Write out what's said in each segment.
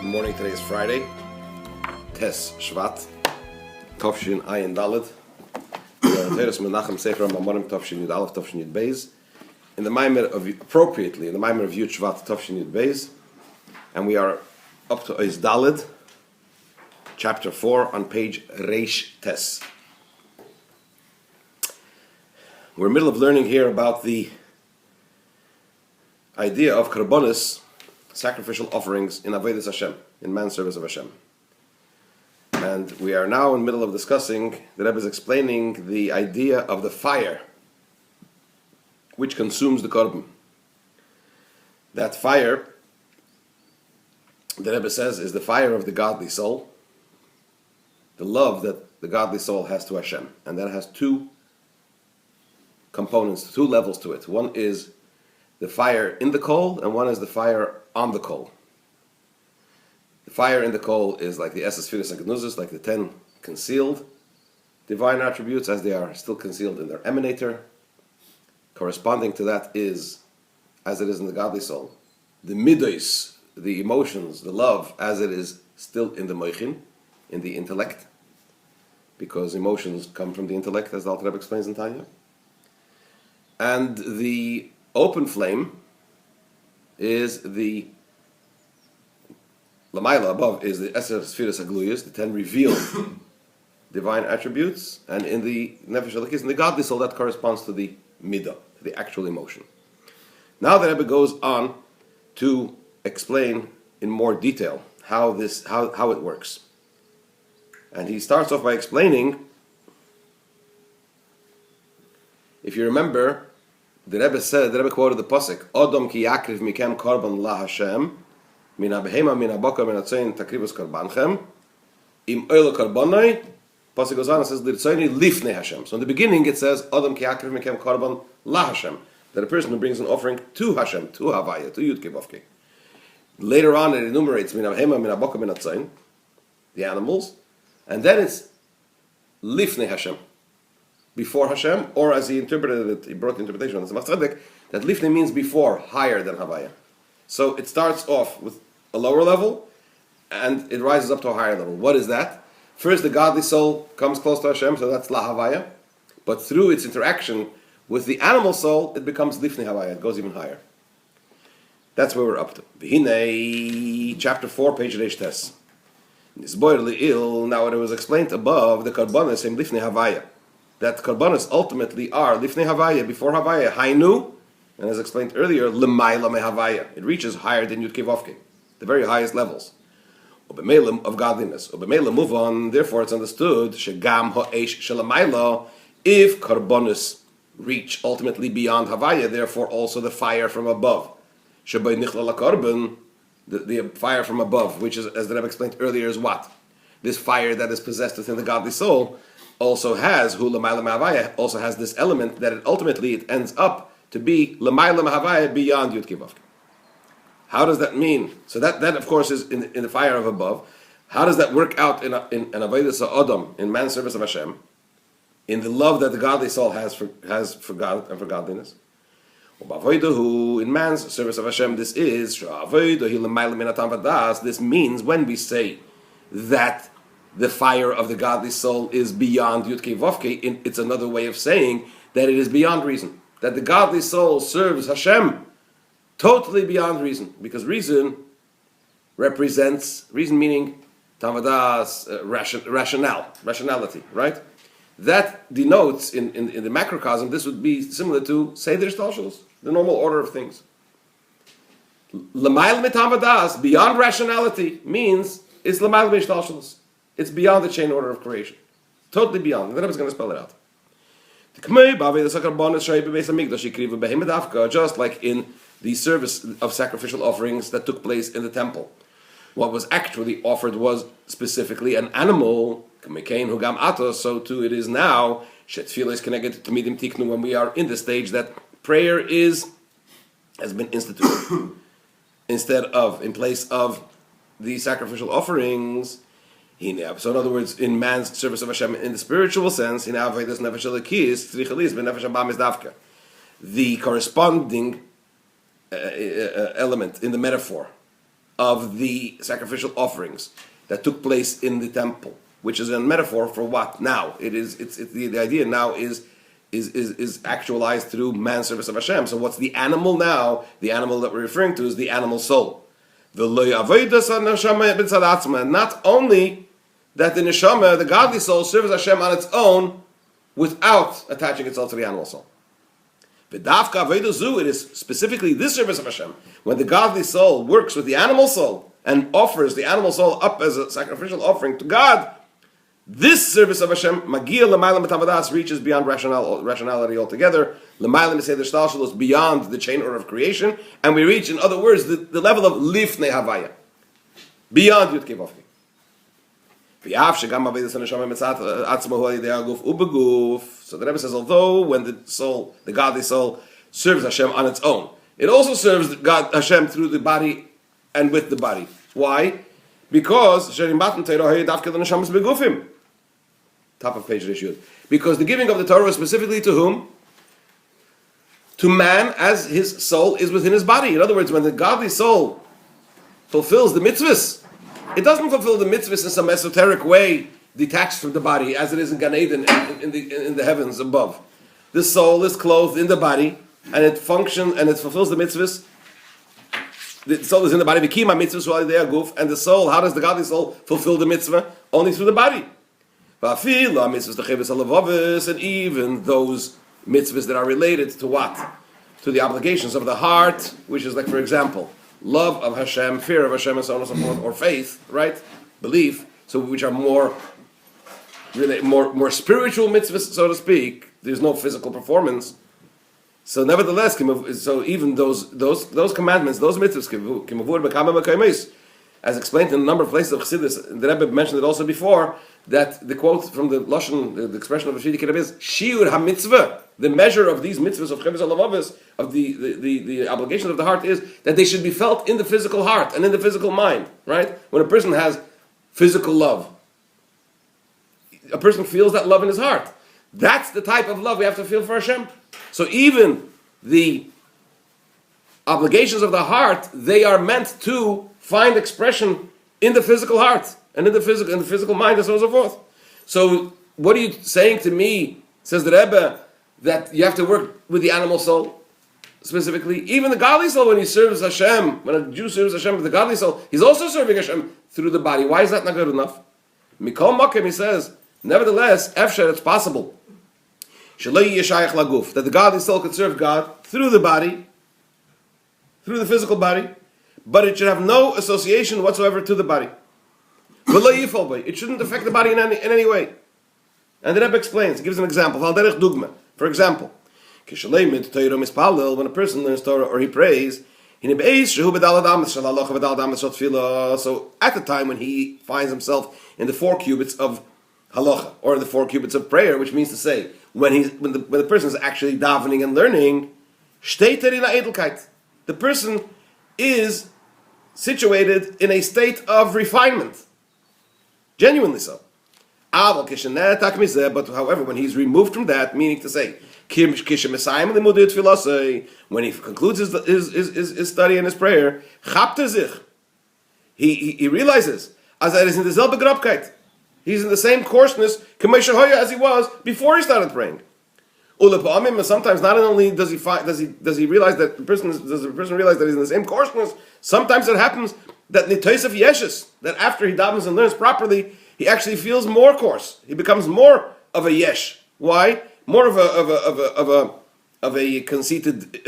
Good morning. Today is Friday, Tes Shvat, Tovshin Ayin Daled. Teres Menachem Sefer Mamorim Tovshin Yud Aleph Tovshin Yud Beis. In the Maimer of appropriately in the Maimer of Yud Shvat Tovshin Yud Beis, and we are up to Ois Daled, chapter 4 on page Reish Tes. We're in the middle of learning here about the idea of karbonis, sacrificial offerings in Avodas Hashem, in man's service of Hashem. And we are now in the middle of discussing, the Rebbe is explaining the idea of the fire which consumes the korban. That fire, the Rebbe says, is the fire of the godly soul, the love that the godly soul has to Hashem. And that has two components, two levels to it. One is the fire in the coal, and one is the fire on the coal. The fire in the coal is like the Esses, Firis, and Gnuzis, like the 10 concealed divine attributes as they are still concealed in their emanator. Corresponding to that is, as it is in the godly soul, the midos, the emotions, the love, as it is still in the moichin, in the intellect, because emotions come from the intellect, as the Alter Rebbe explains in Tanya. And the open flame is the Lamaila above is the Eser Sfiras Agluyas, the 10 revealed divine attributes, and in the Nefesh Elikis, in the godly soul, that corresponds to the Midah, to the actual emotion. Now the Rebbe goes on to explain in more detail how it works. And he starts off by explaining, if you remember, the Rebbe quoted the pasuk, "Odom ki yakriv mikem korban la Hashem, min habehema min habakar min atzayin takrivus korbanchem, im oil korbanai." Pasuk goes on and says, "L'tzayni lifnei Hashem." So in the beginning it says, "Odom ki yakriv mikem korban la Hashem," that a person who brings an offering to Hashem, to Havaya, to Yud Kevavke. Later on it enumerates min habehema min habakar min atzayin, the animals, and then it's lifnei Hashem, before Hashem, or as he interpreted it, he brought the interpretation on the Tzemach Tzedek, that lifnei means before, higher than Havaya. So it starts off with a lower level, and it rises up to a higher level. What is that? First, the godly soul comes close to Hashem, so that's La Havaya, but through its interaction with the animal soul, it becomes lifnei Havaya, it goes even higher. That's where we're up to. V'hinei, chapter 4, page Reish Tes. Now it was explained above, the karbanos same lifnei Havaya, that karbanos ultimately are lifnei Havaya, before Havaya, hainu, and as explained earlier, l'mayla me Havaya. It reaches higher than Yud Kevavke, the very highest levels of godliness. Move on. Therefore, it's understood shegam ha'esh shelamayla. If karbanos reach ultimately beyond Havaya, therefore also the fire from above, shebay nichlal karban, the fire from above, which is, as the Rebbe explained earlier, is what? This fire that is possessed within the godly soul also has hu l'mayla mehavaya, also has this element that it ends up to be l'mayla mehavaya, beyond Yud Kevavke. How does that mean? So that of course is in the fire of above. How does that work out in avodas ha'adam, in man's service of Hashem, in the love that the godly soul has for God and for godliness? In man's service of Hashem, this is this means when we say that the fire of the godly soul is beyond Yud Kevavke, it's another way of saying that it is beyond reason. That the godly soul serves Hashem totally beyond reason. Because reason meaning Tavadas, rationality, right? That denotes, in the macrocosm, this would be similar to Seder Shtalshalos, the normal order of things. L'mayl mitavadas, beyond rationality, means it's l'mayl mishtalshalos. It's beyond the chain order of creation. Totally beyond. And then I was going to spell it out. Just like in the service of sacrificial offerings that took place in the temple. What was actually offered was specifically an animal. So too it is now. When we are in the stage that prayer has been instituted. In place of the sacrificial offerings. So in other words, in man's service of Hashem, in the spiritual sense, the corresponding element in the metaphor of the sacrificial offerings that took place in the temple, which is a metaphor for what now? It's the idea now is actualized through man's service of Hashem. So what's the animal now? The animal that we're referring to is the animal soul. The not only that the neshama, the godly soul, serves Hashem on its own without attaching itself to the animal soul. It is specifically this service of Hashem, when the godly soul works with the animal soul and offers the animal soul up as a sacrificial offering to God. This service of Hashem, Magia L'mayla M'tavadas, reaches beyond rationality altogether. L'mayla M'seder Shtalshel is beyond the chain order of creation, and we reach, in other words, the level of Lifnei Havaya, beyond Yud Kei Vav Kei. So the Rebbe says, although when the soul, the godly soul, serves Hashem on its own, it also serves God Hashem through the body and with the body. Why? Because top of page Shiur. Because the giving of the Torah was specifically to whom? To man, as his soul is within his body. In other words, when the godly soul fulfills the mitzvahs, it doesn't fulfill the mitzvahs in some esoteric way, detached from the body, as it is in Gan Eden, in the heavens above. The soul is clothed in the body, and it functions and it fulfills the mitzvahs. The soul is in the body. And the soul, how does the godly soul fulfill the mitzvah? Only through the body. And even those mitzvahs that are related to what? To the obligations of the heart, which is like, for example, love of Hashem, fear of Hashem, and so on and so forth, or faith, right? Belief, so which are more spiritual mitzvahs, so to speak. There's no physical performance. So nevertheless, so even those commandments, those mitzvahs, as explained in a number of places of Chassidus, the Rebbe mentioned it also before, that the quote from the Lashon, the expression of the Shidi is, Shiur ha-mitzvah, the measure of these mitzvahs of Cheves HaLavavis, of the obligation of the heart, is that they should be felt in the physical heart and in the physical mind, right? When a person has physical love, a person feels that love in his heart. That's the type of love we have to feel for Hashem. So even the obligations of the heart, they are meant to find expression in the physical heart and in the physical mind, and so on and so forth. So what are you saying to me, says the Rebbe, that you have to work with the animal soul specifically? Even the godly soul, when he serves Hashem, when a Jew serves Hashem with the godly soul, he's also serving Hashem through the body. Why is that not good enough? Mikol Makim, he says, nevertheless, Efsher, it's possible that the godly soul could serve God through the body, through the physical body, but it should have no association whatsoever to the body. It shouldn't affect the body in any way. And the Rebbe explains, gives an example. For example, when a person learns Torah or he prays, so at the time when he finds himself in the 4 cubits of halacha, or the 4 cubits of prayer, which means to say, when the person is actually davening and learning, the person is situated in a state of refinement. Genuinely so. But however, when he's removed from that, meaning to say, when he concludes his study and his prayer, he realizes, he's in the same coarseness as he was before he started praying. Sometimes not only does he realize that the person realize that he's in the same coarseness, sometimes it happens that nitoisef yeshes, that after he davens and learns properly, he actually feels more coarse. He becomes more of a yesh. Why? More of a conceited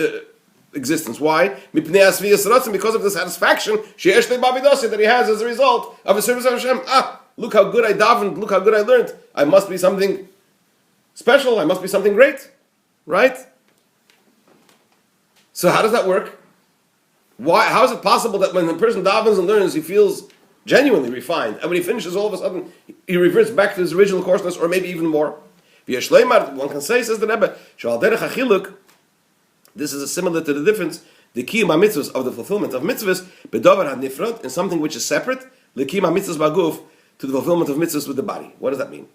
existence. Why? Because of the satisfaction that he has as a result of the service of Hashem. Look how good I davened, look how good I learned. I must be something special, I must be something great. Right? So how does that work? Why? How is it possible that when the person davens and learns, he feels genuinely refined, and when he finishes, all of a sudden, he reverts back to his original coarseness, or maybe even more? One can say, says the Rebbe, this is similar to the difference, the kiyum mitzvahs of the fulfillment of mitzvahs, bedavar had in something which is separate, the kiyum mitzvahs baguf, to the fulfillment of mitzvahs with the body. What does that mean?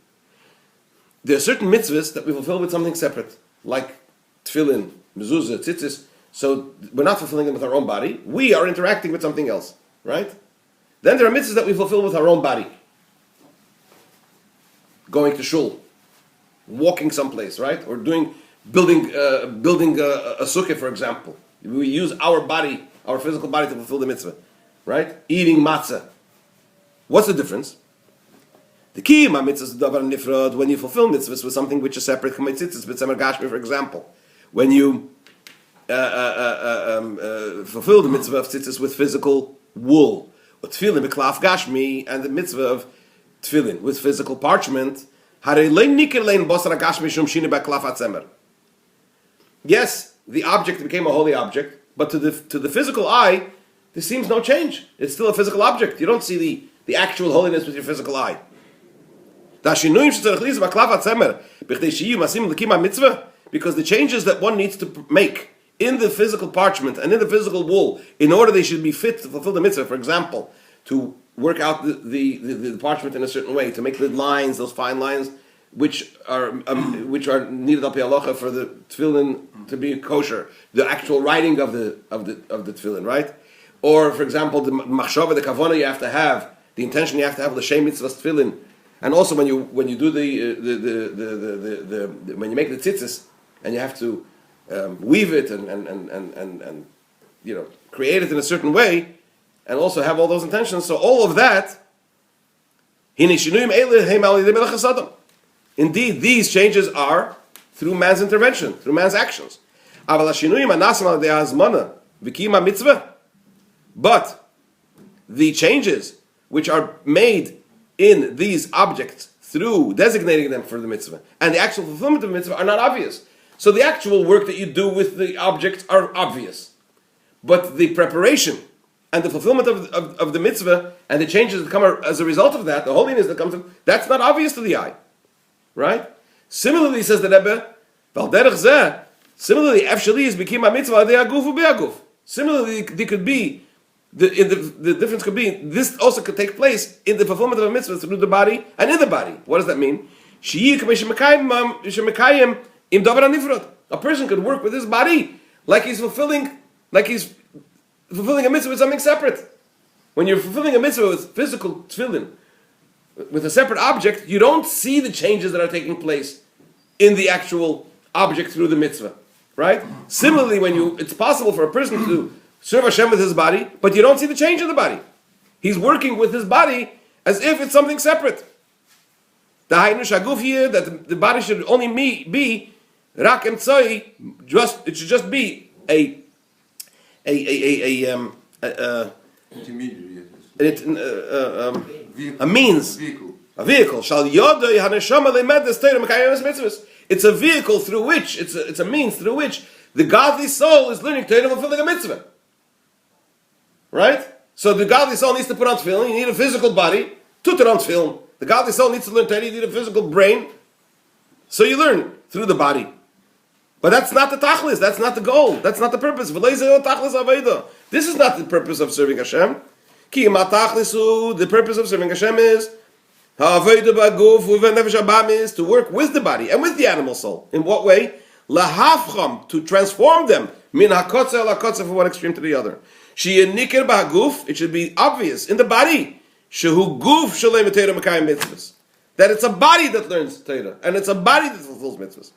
There are certain mitzvahs that we fulfill with something separate, like tefillin, mezuzah, tzitzis. So we're not fulfilling them with our own body. We are interacting with something else, right? Then there are mitzvahs that we fulfill with our own body. Going to shul, walking someplace, right? Or building a sukkah, for example. We use our body, our physical body, to fulfill the mitzvah, right? Eating matzah. What's the difference? The key ma mitzvahs davar nifrad, when you fulfill mitzvahs with something which is separate from mitzitzis, b'tzemer gashmi, for example, when you fulfill the mitzvah of tzitzis with physical wool, or tefillin b'klaf gashmi, and the mitzvah of tefillin with physical parchment. Yes, the object became a holy object, but to the physical eye, there seems no change. It's still a physical object. You don't see the actual holiness with your physical eye. Because the changes that one needs to make in the physical parchment and in the physical wool, in order they should be fit to fulfill the mitzvah, for example, to work out the parchment in a certain way, to make the lines, those fine lines, which are needed al pi halacha for the tefillin to be kosher, the actual writing of the tefillin, right? Or, for example, the machshava, the kavana you have to have, the intention you have to have l'shem mitzvah tefillin, and also when you do when you make the tzitzis and you have to weave it and create it in a certain way, and also have all those intentions. So all of that, indeed, these changes are through man's intervention, through man's actions. But the changes which are made in these objects through designating them for the mitzvah and the actual fulfillment of the mitzvah are not obvious. So the actual work that you do with the objects are obvious. But the preparation and the fulfillment of the mitzvah and the changes that come as a result of that, the holiness that comes, that's not obvious to the eye. Right? Similarly, says the Rebbe, similarly, Efshali is became a mitzvah, they are guf. Similarly, there could be, the difference could be, this also could take place in the fulfillment of a mitzvah through the body and in the body. What does that mean? A person could work with his body like he's fulfilling a mitzvah with something separate. When you're fulfilling a mitzvah with physical tefillin, with a separate object, you don't see the changes that are taking place in the actual object through the mitzvah, right? Similarly, it's possible for a person to serve Hashem with his body, but you don't see the change in the body. He's working with his body as if it's something separate. The Hainu Shaguf here, that the body should only be rak emtzai, it should just be a means, a vehicle. It's a vehicle through which, it's a means through which the godly soul is learning Torah and fulfilling a mitzvah. Right? So the godly soul needs to put on tefillin. You need a physical body to put on tefillin. The godly soul needs to learn Torah. You need a physical brain. So you learn through the body. But that's not the tachlis. That's not the goal. That's not the purpose. This is not the purpose of serving Hashem. The purpose of serving Hashem is to work with the body and with the animal soul. In what way? To transform them from one extreme to the other. It should be obvious in the body that it's a body that learns Torah and it's a body that fulfills mitzvahs.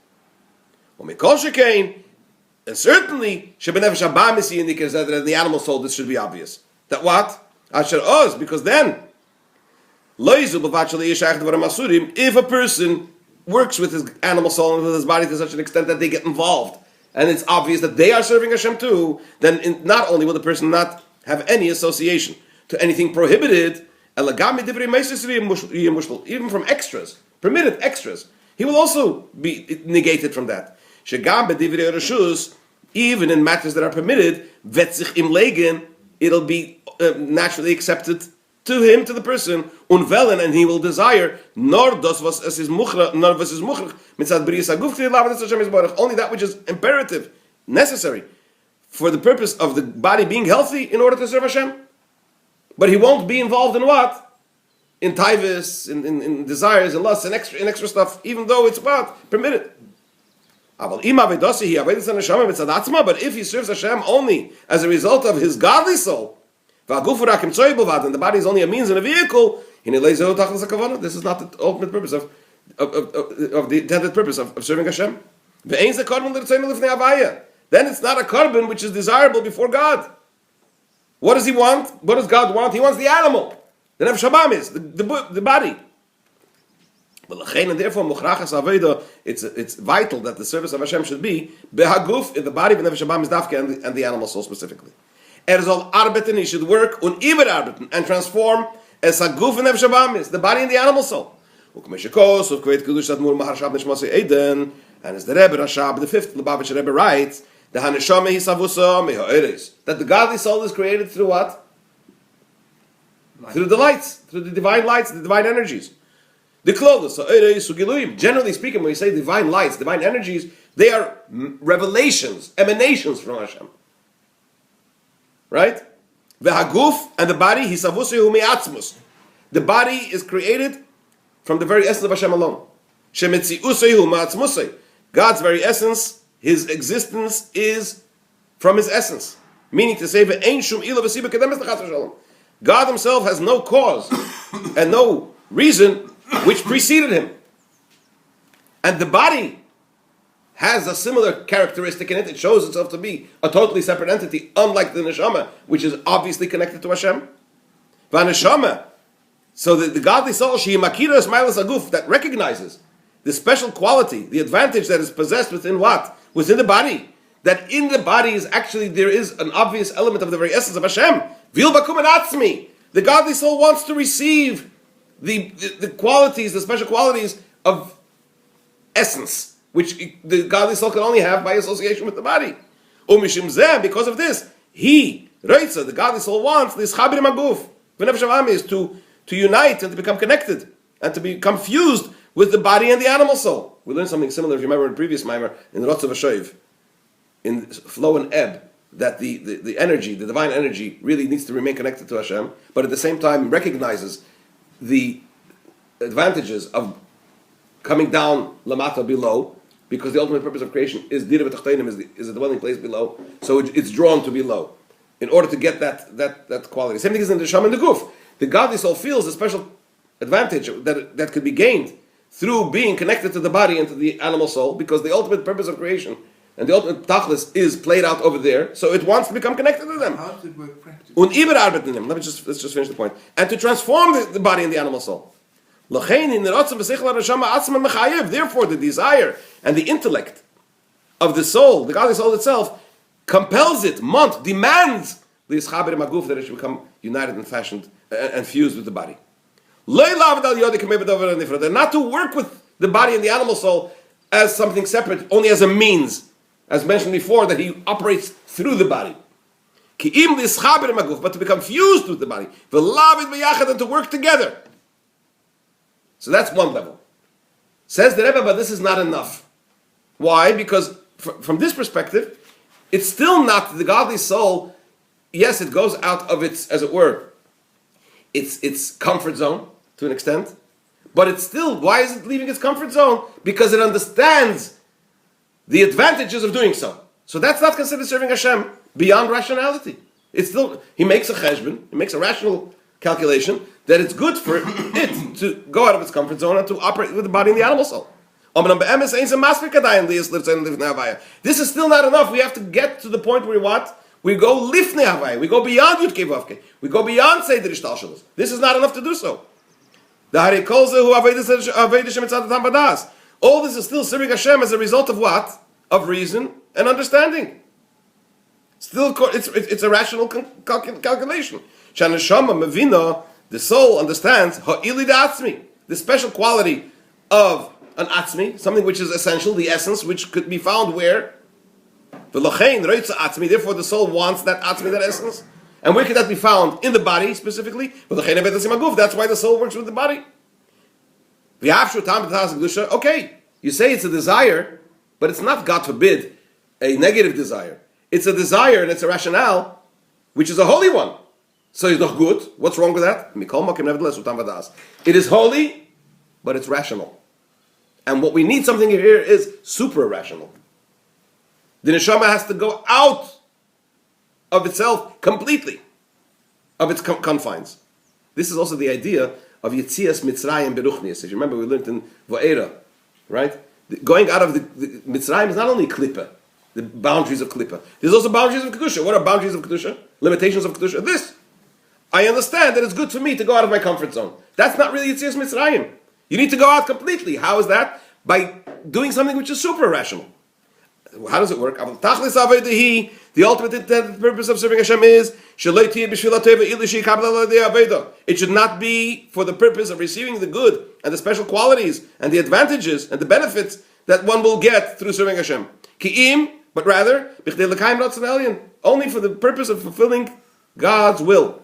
And certainly that in the animal soul this should be obvious. That what? Because then if a person works with his animal soul and with his body to such an extent that they get involved, and it's obvious that they are serving Hashem too, then not only will the person not have any association to anything prohibited, even from extras, permitted extras, he will also be negated from that. Even in matters that are permitted, it'll be naturally accepted to him, to the person, and he will desire only that which is imperative, necessary, for the purpose of the body being healthy in order to serve Hashem. But he won't be involved in what? In taivas, in desires, and lusts, and extra stuff, even though it's what? Permitted. But if he serves Hashem only as a result of his godly soul, And the body is only a means and a vehicle. This is not the ultimate purpose of the intended purpose of serving Hashem. Then it's not a carbon which is desirable before God. What does He want? What does God want? He wants the animal. The nefesh habamis, the body. And therefore, it's vital that the service of Hashem should be behaguf, in the body of the nefesh habamis dafke and the animal soul specifically. Soll arbeiten, he should work und überarbeiten and transform as haguf and nefesh habamis, the body and the animal soul. And as the Rebbe Rashab, the fifth Lubavitch Rebbe writes, that the godly soul is created through what? Light. Through the lights, through the divine lights, the divine energies. The clothes, generally speaking, when we say divine lights, divine energies, they are revelations, emanations from Hashem. Right? V'haguf, and the body, hisavusehu me'atzmus. The body is created from the very essence of Hashem alone. Shemetziusehu ma'atzmusei. God's very essence, His existence is from His essence. Meaning to say, ve'ein shum ila v'siba kedemes l'chas v'shalom. God Himself has no cause and no reason which preceded Him. And the body has a similar characteristic in it. It shows itself to be a totally separate entity, unlike the neshama, which is obviously connected to Hashem. V'neshama, so the godly soul, she makira es mailas aguf, that recognizes the special quality, the advantage that is possessed within what? Within the body. That in the body is actually, there is an obvious element of the very essence of Hashem. Vil bakum and atzmi. The godly soul wants to receive the qualities, the special qualities of essence, which the godly soul can only have by association with the body. Umishim zeh, because of this, he, Reitza, the godly soul wants this chabir maguf, v'nefesh habamis, is to unite and to become connected and to become fused with the body and the animal soul. We learned something similar, if you remember in the previous Maimer, in the Rotz of Hashoiv, in flow and ebb, that the energy, the divine energy, really needs to remain connected to Hashem, but at the same time recognizes the advantages of coming down lamata below, because the ultimate purpose of creation is dira v'tachtenim, is the dwelling place below, so it's drawn to below, in order to get that quality. Same thing is in the Sham and the Guf. The godly soul feels a special advantage that could be gained through being connected to the body and to the animal soul, because the ultimate purpose of creation and the ultimate tachlis is played out over there, so it wants to become connected to them. How does it work practically? Let's just finish the point. And to transform the body and the animal soul. Therefore, the desire and the intellect of the soul, the godly soul itself, compels it, demands that it should become united and fashioned and fused with the body. Not to work with the body and the animal soul as something separate, only as a means, as mentioned before, that he operates through the body. But to become fused with the body, and to work together. So that's one level. Says the Rebbe, but this is not enough. Why? Because from this perspective, it's still not the godly soul. Yes, it goes out of its, as it were, its comfort zone to an extent, but it's still, why is it leaving its comfort zone? Because it understands the advantages of doing so. So that's not considered serving Hashem beyond rationality. It's still, he makes a cheshbon, he makes a rational calculation that it's good for it to go out of its comfort zone and to operate with the body and the animal soul. This is still not enough. We have to get to the point where what? We go lifnei havaya. We go beyond Yudkei Vavkei. We go beyond Seder Ishtalshalos. This is not enough to do so. All this is still serving Hashem as a result of what? Of reason and understanding. Still, it's a rational calculation. Shaneshama mevina, the soul understands ha'ili da'atzmi, the special quality of an atzmi, something which is essential, the essence, which could be found where? V'lochein reitza atzmi. Therefore, the soul wants that atzmi, that essence. And where can that be found? In the body, specifically. That's why the soul works with the body. Okay, you say it's a desire, but it's not, God forbid, a negative desire. It's a desire and it's a rationale, which is a holy one. So it's not good. What's wrong with that? It is holy, but it's rational. And what we need something here is super rational. The neshama has to go out of itself completely. of its confines. This is also the idea of Yetzias Mitzrayim Beruchnias. If you remember, we learned in Va'era, right? Going out of the Mitzrayim is not only Klippa, the boundaries of Klippa. There's also boundaries of Kedusha. What are boundaries of Kedusha? Limitations of Kedusha. This. I understand that it's good for me to go out of my comfort zone. That's not really Yetzias Mitzrayim. You need to go out completely. How is that? By doing something which is super rational. How does it work? The ultimate intent, purpose of serving Hashem is it should not be for the purpose of receiving the good and the special qualities and the advantages and the benefits that one will get through serving Hashem. But rather, only for the purpose of fulfilling God's will.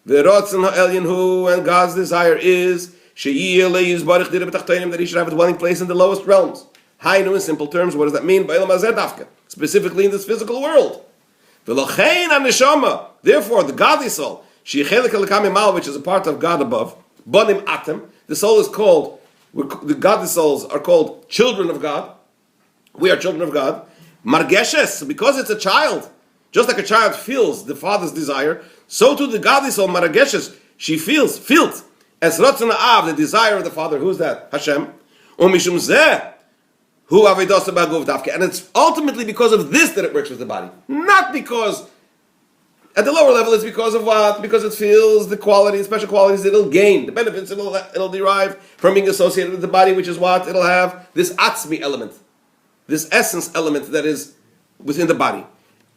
And God's desire is that he should have a dwelling place in the lowest realms. Hainu, in simple terms, what does that mean? Specifically in this physical world. Therefore, the godly soul, which is a part of God above, the soul is called, the godly souls are called children of God. We are children of God. Margeshes, because it's a child, just like a child feels the father's desire, so too the godly soul, Margeshes, she feels, as Ratzon Av, the desire of the father. Who's that? Hashem. Umishum zeh, and it's ultimately because of this that it works with the body. Not because, at the lower level, it's because of what? Because it feels the qualities, special qualities it'll gain, the benefits it'll derive from being associated with the body, which is what? It'll have this atzmi element, this essence element that is within the body.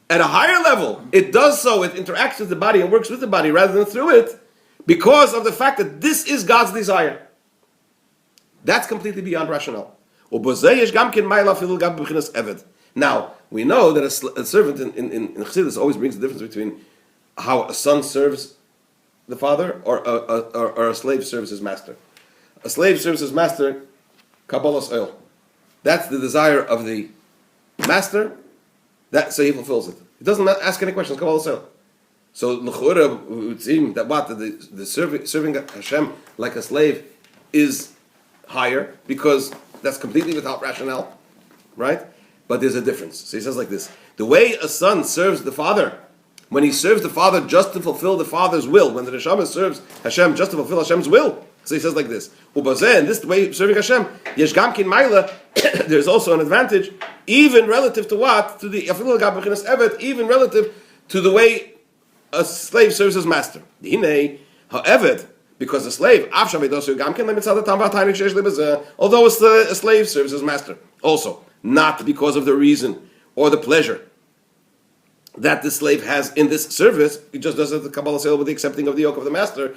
At a higher level, it does so, it interacts with the body and works with the body rather than through it, because of the fact that this is God's desire. That's completely beyond rationale. Now, we know that a servant in Chassidus always brings the difference between how a son serves the father or a slave serves his master. A slave serves his master, Kabbalas oil. That's the desire of the master, so he fulfills it. He doesn't ask any questions, Kabbalas oil. So, l'chura, it would seem that the serving Hashem like a slave is higher, because that's completely without rationale, right? But there's a difference. So he says like this: the way a son serves the father, when he serves the father just to fulfill the father's will, when the neshama serves Hashem just to fulfill Hashem's will, so he says like this: Ubazeh, in this way serving Hashem, yesh gamkin maila, there's also an advantage, even relative to what? To the afilu gab b'chinas evet, even relative to the way a slave serves his master. However, because a slave, although a slave serves his master, also not because of the reason or the pleasure that the slave has in this service, he just does it the Kabbalah sale with the accepting of the yoke of the master.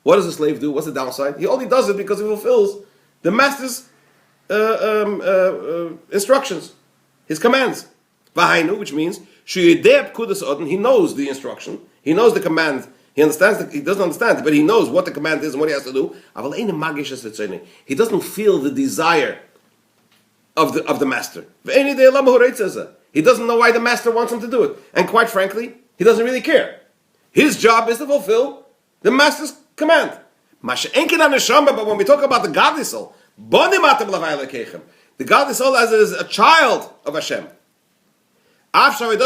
What does a slave do? What's the downside? He only does it because he fulfills the master's instructions, his commands. Which means he knows the instruction, he knows the command, he understands. He doesn't understand it, but he knows what the command is and what he has to do. He doesn't feel the desire of the master. He doesn't know why the master wants him to do it, and quite frankly, he doesn't really care. His job is to fulfill the master's command. But when we talk about the godly soul, the godly soul as it is a child of Hashem. Ultimately,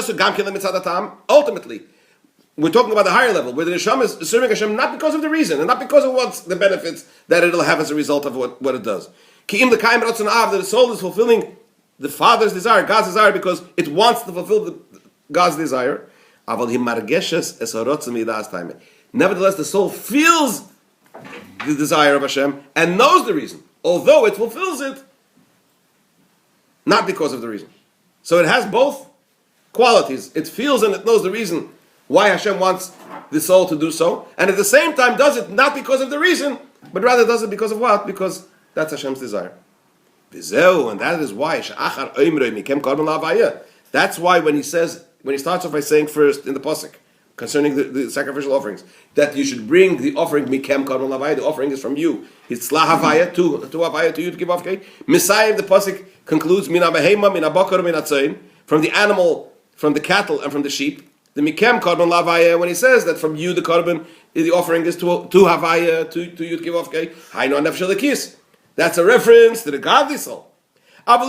we're talking about the higher level, where the neshama is serving Hashem not because of the reason, and not because of what's the benefits that it'll have as a result of what it does. That the soul is fulfilling the Father's desire, God's desire, because it wants to fulfill God's desire. Nevertheless, the soul feels the desire of Hashem and knows the reason, although it fulfills it not because of the reason. So it has both qualities. It feels and it knows the reason why Hashem wants the soul to do so, and at the same time does it not because of the reason, but rather does it because of what? Because that's Hashem's desire. And that is why that's why when he starts off by saying first in the pasuk concerning the sacrificial offerings, that you should bring the offering mikem karban lavaya, the offering is from you. It's la havaya, to havaya, to you to give off. Misayim, the pasuk concludes mina behema, mina bakar, mina tzayin, from the animal, from the cattle, and from the sheep. The mikem karban lavaya, when he says that from you the karban, the offering is to havaya, to you to give off. Hainu nefesh lekis. That's a reference to the godly soul. But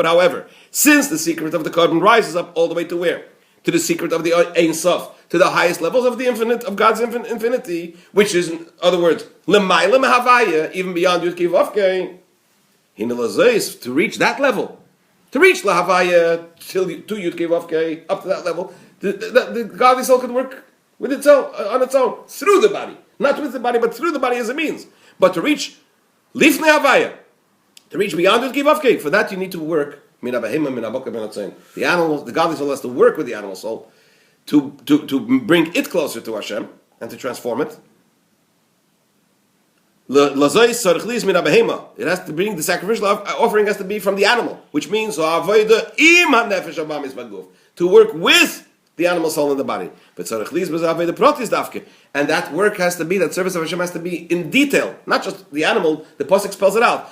however, since the secret of the carbon rises up all the way to where? To the secret of the Ein Sof, to the highest levels of the infinite, of God's infinity, which is, in other words, L'mayla Mehavaya, even beyond Yud Kei Vav Kei. To reach that level, to reach Lahavaya till to Yud Kei Vav Kei, up to that level, the godly soul could work with its own, on its own, through the body, not with the body, but through the body as a means. But to reach Lifnei Havaya, to reach beyond Yud Kei Vav Kei, for that you need to work. The animal, the godly soul has to work with the animal soul to bring it closer to Hashem and to transform it. It has to bring the sacrificial offering has to be from the animal, which means to work with the animal soul in the body. And that work has to be, that service of Hashem has to be in detail, not just the animal. The pasuk spells it out.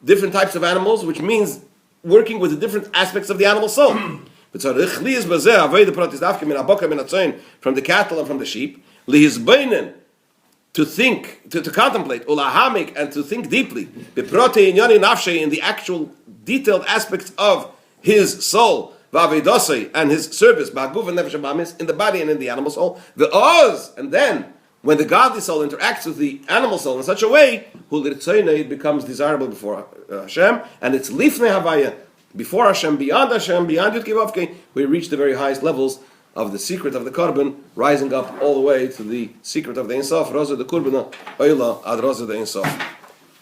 Different types of animals, which means working with the different aspects of the animal soul. From the cattle and from the sheep, to think, to contemplate, and to think deeply, in the actual detailed aspects of his soul, and his service, in the body and in the animal soul, and then, when the godly soul interacts with the animal soul in such a way, it becomes desirable before Hashem, and it's lifnei havaya, before Hashem, beyond Yud Kei Vav Kei, we reach the very highest levels of the secret of the carbon, rising up all the way to the secret of the Ein Sof, Rosa de Kurbana, Oila ad Rosa de Ein Sof.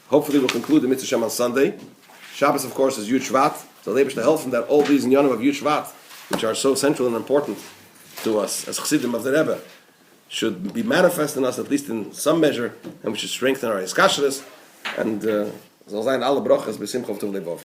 Hopefully we'll conclude the Mitzvah Shem on Sunday. Shabbos, of course, is Yud Shvat. So Leibish to help from that all these inyanim of Yud Shvat, which are so central and important to us as Chassidim of the Rebbe, should be manifest in us at least in some measure, and we should strengthen our iskashres and zol zayin alle brachas b'simcha v'tov lebov.